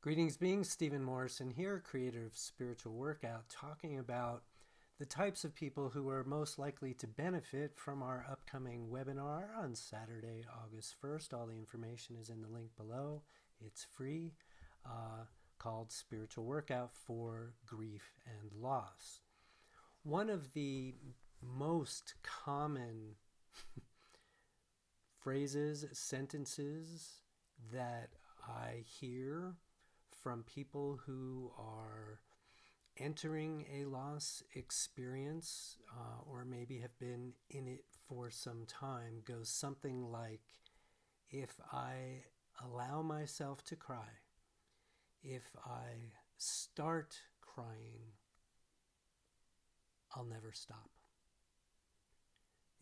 Greetings beings, Stephen Morrison here, creator of Spiritual Workout, talking about the types of people who are most likely to benefit from our upcoming webinar on Saturday, August 1st. All the information is in the link below. It's free, called Spiritual Workout for Grief and Loss. One of the most common phrases, sentences that I hear from people who are entering a loss experience or maybe have been in it for some time goes something like, if I allow myself to cry, if I start crying, I'll never stop.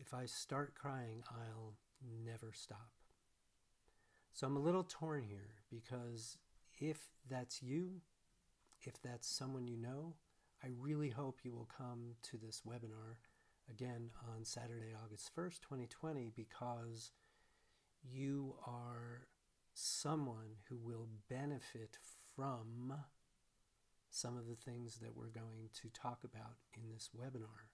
If I start crying, I'll never stop. So I'm a little torn here because if that's you, if that's someone you know, I really hope you will come to this webinar again on Saturday, August 1st, 2020, because you are someone who will benefit from some of the things that we're going to talk about in this webinar.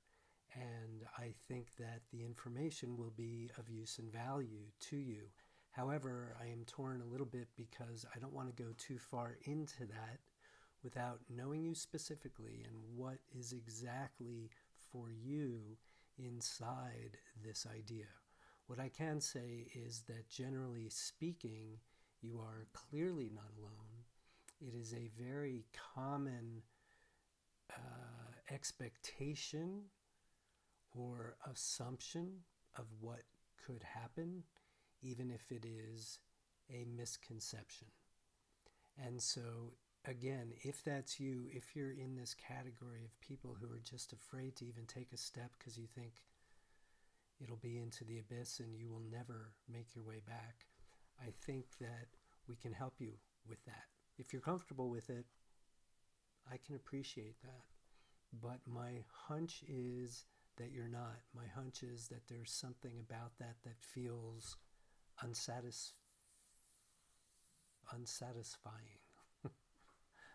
And I think that the information will be of use and value to you. However, I am torn a little bit because I don't want to go too far into that without knowing you specifically and what is exactly for you inside this idea. What I can say is that generally speaking, you are clearly not alone. It is a very common expectation or assumption of what could happen, even if it is a misconception. And so, again, if that's you, if you're in this category of people who are just afraid to even take a step because you think it'll be into the abyss and you will never make your way back, I think that we can help you with that. If you're comfortable with it, I can appreciate that. But my hunch is that you're not. My hunch is that there's something about that that feels unsatisfying. I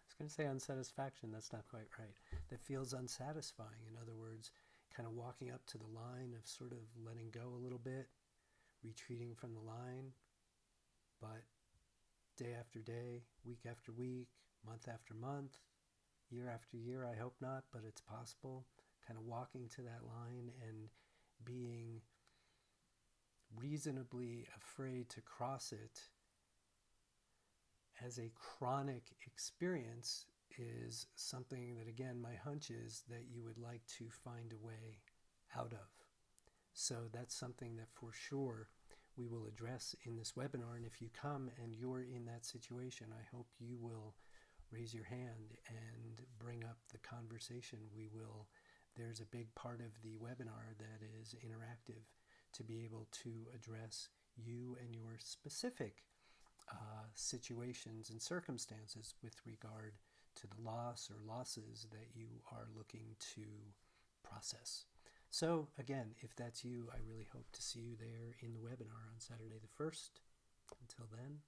was going to say unsatisfaction, that's not quite right. That feels unsatisfying. In other words, kind of walking up to the line of sort of letting go a little bit, retreating from the line, but day after day, week after week, month after month, year after year, I hope not, but it's possible, kind of walking to that line and being reasonably afraid to cross it as a chronic experience is something that, again, my hunch is that you would like to find a way out of. So that's something that for sure we will address in this webinar. And if you come and you're in that situation, I hope you will raise your hand and bring up the conversation. There's a big part of the webinar that is interactive to be able to address you and your specific situations and circumstances with regard to the loss or losses that you are looking to process. So again, if that's you, I really hope to see you there in the webinar on Saturday the 1st. Until then,